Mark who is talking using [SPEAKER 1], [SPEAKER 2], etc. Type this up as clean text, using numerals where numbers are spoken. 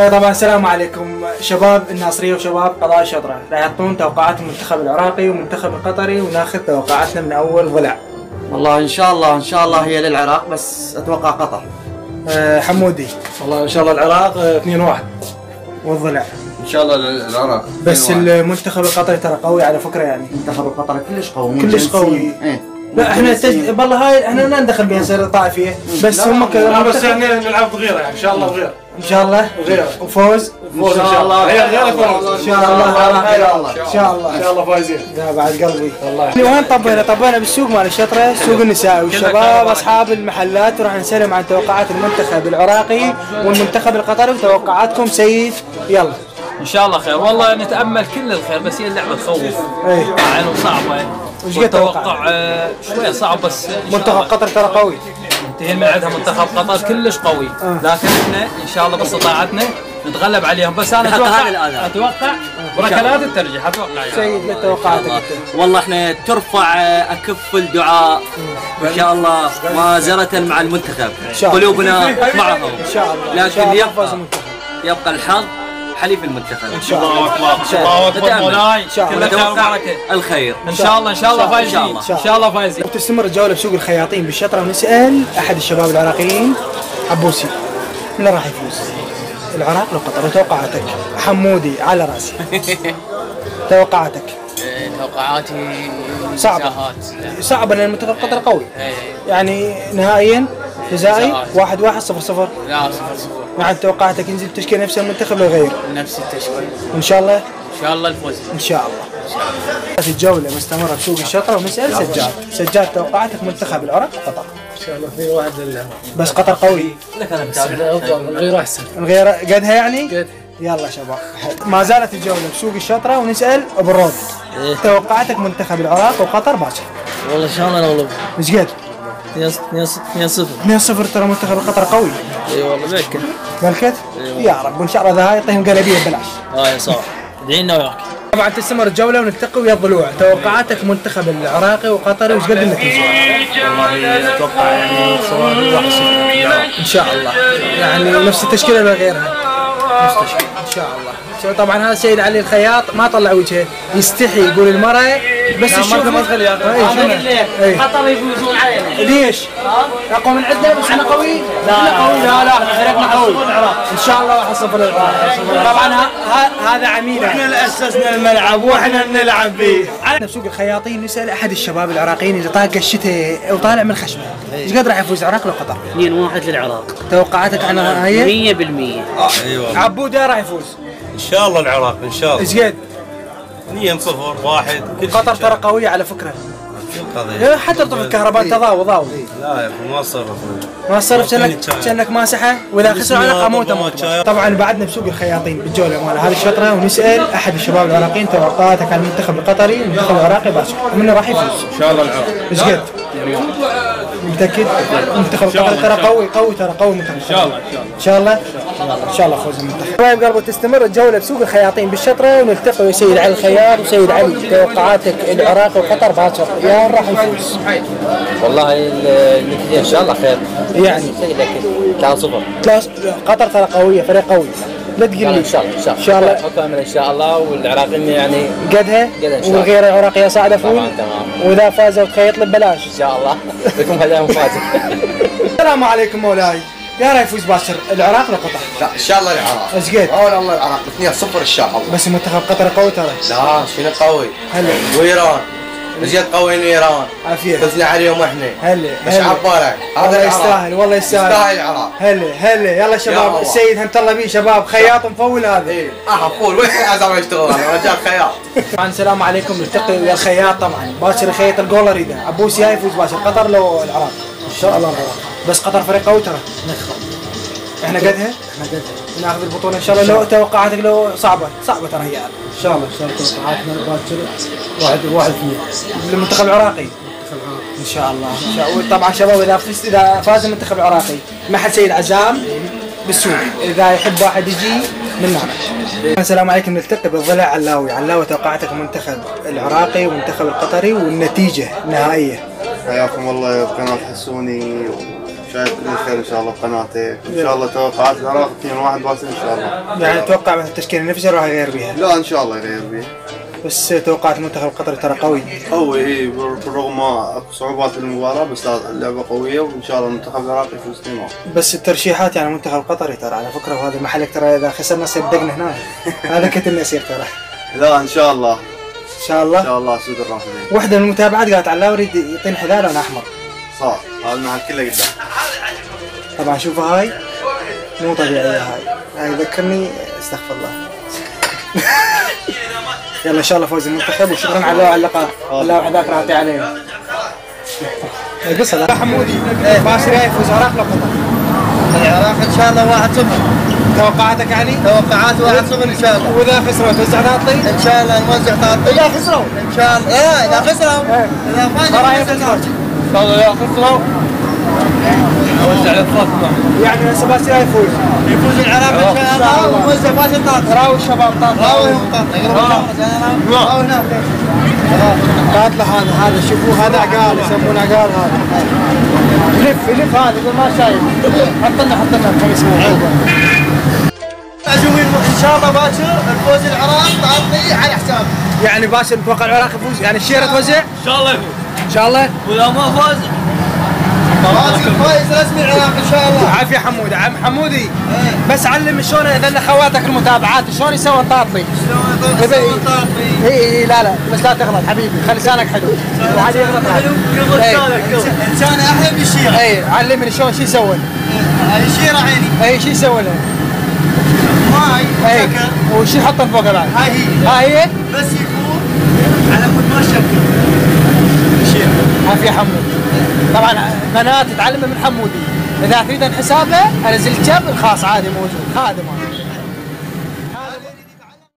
[SPEAKER 1] طبعا السلام عليكم شباب الناصريه وشباب قضاء الشطره، راح يعطون توقعات المنتخب العراقي والمنتخب القطري وناخذ توقعاتنا من اول ضلع.
[SPEAKER 2] والله ان شاء الله هي للعراق، بس اتوقع قطر.
[SPEAKER 1] حمودي
[SPEAKER 3] والله ان شاء الله العراق 2-1
[SPEAKER 1] والضلع.
[SPEAKER 4] ان شاء الله العراق
[SPEAKER 1] بس المنتخب القطري ترى قوي على فكره، يعني
[SPEAKER 2] المنتخب القطري كلش قوي
[SPEAKER 1] كلش قوي.
[SPEAKER 2] ايه
[SPEAKER 1] لا احنا والله هاي احنا ما ندخل بها صير طائفيه، بس هم
[SPEAKER 3] بس نلعب صغيره يعني ان شاء الله صغيره
[SPEAKER 1] ان شاء الله
[SPEAKER 3] غير
[SPEAKER 1] وفوز
[SPEAKER 3] ان شاء الله غير
[SPEAKER 1] ان شاء الله ان شاء الله
[SPEAKER 3] فايزين.
[SPEAKER 1] لا بعد قلبي والله. وين طبينا بالسوق مال الشطره، سوق النساء والشباب اصحاب المحلات، وراح نسلم عن توقعات المنتخب العراقي والمنتخب القطري وتوقعاتكم سيد. يلا
[SPEAKER 5] ان شاء الله خير، والله نتامل كل الخير، بس هي اللعبه تخوف يعني وصعبه.
[SPEAKER 1] وش قد
[SPEAKER 5] توقع شويه صعب، بس
[SPEAKER 1] منتخب قطر ترى قوي،
[SPEAKER 5] منتهين من عندها منتخب قطر كلش قوي. لكن احنا ان شاء الله باستطاعتنا نتغلب عليهم، بس انا اتوقع بركلات الترجيح. اتوقع
[SPEAKER 1] سيد توقعاتك.
[SPEAKER 2] والله احنا ترفع اكف الدعاء ان شاء الله مؤازرة مع المنتخب، قلوبنا معهم
[SPEAKER 1] ان شاء الله،
[SPEAKER 2] لكن يبقى الحظ حليف المنتخب
[SPEAKER 1] ان شاء الله.
[SPEAKER 5] الله اكبر مولاي،
[SPEAKER 2] نتوقع الخير
[SPEAKER 5] ان شاء الله فايزين ان شاء الله فايزين.
[SPEAKER 1] وتستمر الجوله بسوق الخياطين بالشطره، ونسال احد الشباب العراقيين عبوسي من راح يفوز، العراق لو قطر؟ وتوقعاتك حمودي على راسي. توقعاتك؟
[SPEAKER 6] توقعاتي
[SPEAKER 1] صعبة لان المنتخب قطر قوي. يعني نهائيا جزائي 1-1 0-0.
[SPEAKER 6] لا 0-0.
[SPEAKER 1] مع توقعاتك ينزل تشكيل نفس المنتخب لو غير؟
[SPEAKER 6] نفس التشكيل
[SPEAKER 1] ان شاء الله.
[SPEAKER 6] ان شاء الله الفوز
[SPEAKER 1] ان شاء الله. في الجولة مستمرة بسوق الشطرة، ونسأل سجاد توقعاتك منتخب العراق وقطر؟
[SPEAKER 3] ان شاء الله 2-1 لله.
[SPEAKER 1] بس قطر قوي.
[SPEAKER 3] الغير احسن.
[SPEAKER 1] الغير قدها يعني؟
[SPEAKER 3] قد.
[SPEAKER 1] يلا شباب، ما زالت الجولة بسوق الشطرة، ونسأل ابو الروض توقعاتك منتخب العراق وقطر باكر؟
[SPEAKER 6] والله ان شاء الله نغلب.
[SPEAKER 1] ايش قد؟ 2-0. ترى منتخب قطر قوي.
[SPEAKER 6] اي والله
[SPEAKER 1] ملكت؟ يا رب، وان شاء الله ذا يعطيهم قلبيه ببلاش.
[SPEAKER 6] صح. ادعينا وياك.
[SPEAKER 1] طبعا تستمر الجوله ونلتقي ويا الضلوع. توقعاتك منتخب العراقي وقطري وش قد النتيجه؟
[SPEAKER 5] والله اتوقع يعني سواء 1-0
[SPEAKER 1] ان شاء الله، يعني نفس التشكيله ولا غيرها؟ نفس التشكيله ان شاء الله. طبعا هذا سيد علي الخياط ما طلع وجهه، يستحي يقول المرأة بس يشوف
[SPEAKER 6] قطر يفوزون علينا.
[SPEAKER 1] ليش؟ اقوى من عندنا بس احنا قويين. لا فريقنا قوي ان شاء الله 1-0 للعراق. طبعا هذا عميل،
[SPEAKER 3] احنا اللي اسسنا الملعب واحنا نلعب فيه.
[SPEAKER 1] بسوق الخياطين نسال احد الشباب العراقيين اذا طاق الشتاء وطالع من خشمه، ايش قد راح يفوز العراق لو قطر؟
[SPEAKER 6] 2-1 للعراق.
[SPEAKER 1] توقعاتك عنها هي؟
[SPEAKER 6] 100%.
[SPEAKER 4] ايوه
[SPEAKER 1] عبوده راح يفوز
[SPEAKER 4] ان شاء الله العراق ان شاء الله.
[SPEAKER 1] ايش قد؟
[SPEAKER 4] 2-0 1.
[SPEAKER 1] قطر ترى قويه على فكره. حتى طفل الكهرباء تضاوي
[SPEAKER 4] لا يا اخي ما
[SPEAKER 1] صرف كأنك ماسحه، واذا خسروا على قاموته. طبعا بعدنا بسوق الخياطين بالجوله مال هذه الشطره، ونسال احد الشباب العراقيين توقعاتك عن المنتخب القطري والمنتخب العراقي باكر، ومنه راح يفوز؟
[SPEAKER 4] ان شاء الله العراق.
[SPEAKER 1] ايش قد؟ متاكد؟ المنتخب القطري ترى قوي ترى قوي المنتخب. ان شاء الله فوز المنتخب. طيب قلبوا تستمر الجوله بسوق الخياطين بالشطره، ونلتقي ويا سيد علي الخياط وسيد علي. توقعاتك العراق وقطر باكر يا راح يفوز؟
[SPEAKER 2] والله النتيجة ان شاء الله خير،
[SPEAKER 1] يعني
[SPEAKER 2] 3-0.
[SPEAKER 1] قطر ترى قويه، فريق قوي، لا تقول لي.
[SPEAKER 2] ان شاء الله كامل ان شاء الله، والعراقيين يعني
[SPEAKER 1] قدها، والغير العراقيه صاعده فوق.
[SPEAKER 2] تمام.
[SPEAKER 1] واذا فازوا تخيط ببلاش
[SPEAKER 2] ان شاء الله. بكم هدايا مفاجئ.
[SPEAKER 1] السلام عليكم مولاي، يا راح يفوز باكر العراق ولا قطر؟
[SPEAKER 4] لا ان شاء الله العراق.
[SPEAKER 1] ايش قد؟
[SPEAKER 4] والله العراق 2-0 ان شاء الله.
[SPEAKER 1] بس منتخب قطر قوي ترى.
[SPEAKER 4] لا شنو قوي؟
[SPEAKER 1] هلا.
[SPEAKER 4] وايران زيد قوي من ايران.
[SPEAKER 1] عافيه.
[SPEAKER 4] فزنا عليهم احنا.
[SPEAKER 1] هلا.
[SPEAKER 4] مش عبالك.
[SPEAKER 1] هذا يستاهل، والله يستاهل.
[SPEAKER 4] يستاهل العراق.
[SPEAKER 1] هلا يلا شباب، السيد همت الله بيه شباب، خياط مفول هذا.
[SPEAKER 4] ايه فول وين عزم يشتغل انا رجال خياط.
[SPEAKER 1] طبعا السلام عليكم، نلتقي ويا الخياط. طبعا باكر يخيط الجول اريده، عبوسي هاي يفوز باكر قطر لو العراق؟ ان شاء الله العراق، بس قطر فريق قوي ترى. احنا قدها؟ ناخذ البطوله ان شاء الله. لو توقعاتك لو صعبه ترى هي ان شاء الله توقعاتنا باكر 1-2 للمنتخب العراقي. ان شاء الله. طبعا شباب اذا فاز المنتخب العراقي ما حد سيد عزام بالسوق، اذا يحب واحد يجي من هنا. السلام عليكم، نلتقي بالضلع علاوي. توقعاتك المنتخب العراقي والمنتخب القطري والنتيجه النهائيه؟
[SPEAKER 7] حياكم الله يا قناة حسوني شايف الخير ان شاء الله بقناتي، ان شاء الله توقعات العراق 2-1 باسل ان شاء الله.
[SPEAKER 1] يعني اتوقع مثلا التشكيله نفسها راح يغير بيها.
[SPEAKER 7] لا ان شاء الله يغير بيها.
[SPEAKER 1] بس توقعات المنتخب القطري ترى قوي.
[SPEAKER 7] قوي اي بالرغم اكو صعوبات بالمباراه بس اللعبه قويه وان شاء الله المنتخب العراقي يفوز 2-1.
[SPEAKER 1] بس الترشيحات يعني المنتخب القطري ترى على فكره، وهذا محلك ترى اذا خسرنا صدقنا هنا هذا كتلنا يصير ترى.
[SPEAKER 7] لا ان شاء الله.
[SPEAKER 1] ان شاء الله.
[SPEAKER 7] ان شاء الله سود الرافدين.
[SPEAKER 1] واحده من المتابعات قالت علاوي يريد يعطيني حذاء لون احمر.
[SPEAKER 7] صار هذا المحل كله قدام.
[SPEAKER 1] طبعا شوفوا هاي مو طبيعيه هاي ذكرني استغفر الله. يلا ان شاء الله فوز المنتخب وشكرا على اللقاء. الله وحداك راح عليه. قصة حمودي باشر يفوز العراق ولا قطر؟
[SPEAKER 3] العراق ان شاء الله 1-0.
[SPEAKER 1] توقعاتك يعني؟
[SPEAKER 3] توقعات 1-0 ان شاء الله.
[SPEAKER 1] واذا خسروا توزع تعطي؟
[SPEAKER 3] ان شاء الله نوزع تعطي.
[SPEAKER 1] اذا خسروا
[SPEAKER 3] ان شاء الله. اذا خسروا. اذا فازوا ان شاء الله اذا خسروا نوزع الفاطمه.
[SPEAKER 1] يعني سباسيا يفوز
[SPEAKER 3] العراق ان شاء الله ونوزع باشر تعطي.
[SPEAKER 1] راوي الشباب
[SPEAKER 3] راويهم تعطي. راوي هناك.
[SPEAKER 1] قاتله هذا شوفوا هذا عقال يسمونه عقال هذا. يلف هذا ما شايف. حط لنا الخميس
[SPEAKER 3] معزومين ان شاء الله باكر الفوز العراق تعطي على حساب.
[SPEAKER 1] يعني باشر نتوقع العراق يفوز يعني الشيره توزع؟
[SPEAKER 5] ان شاء الله يفوز.
[SPEAKER 1] ان شاء الله.
[SPEAKER 5] واذا ما فاز
[SPEAKER 3] فايز رسمي العراق ان شاء الله.
[SPEAKER 1] عافيه حمودي. عم حمودي بس علم شلون اذا اخواتك المتابعات شلون يسوون طاطلي.
[SPEAKER 3] شلون طاطي؟
[SPEAKER 1] اي لا بس لا تغلط حبيبي خلي لسانك حلو. وعاد يغلط
[SPEAKER 3] لسانه احلى من الشيره.
[SPEAKER 1] اي علمني شلون شو يسوون.
[SPEAKER 3] الشيره عيني.
[SPEAKER 1] اي شو يسوون لها؟
[SPEAKER 3] ماي
[SPEAKER 1] اي وش يحطون فوقها بعد؟ هاي هي
[SPEAKER 3] بس يكون على مود ما شكل. الشيره.
[SPEAKER 1] عافيه حمودي. طبعا بنات تعلم من حمودي. اذا تريدن حسابه انزل الجب الخاص عادي موجود خادمه.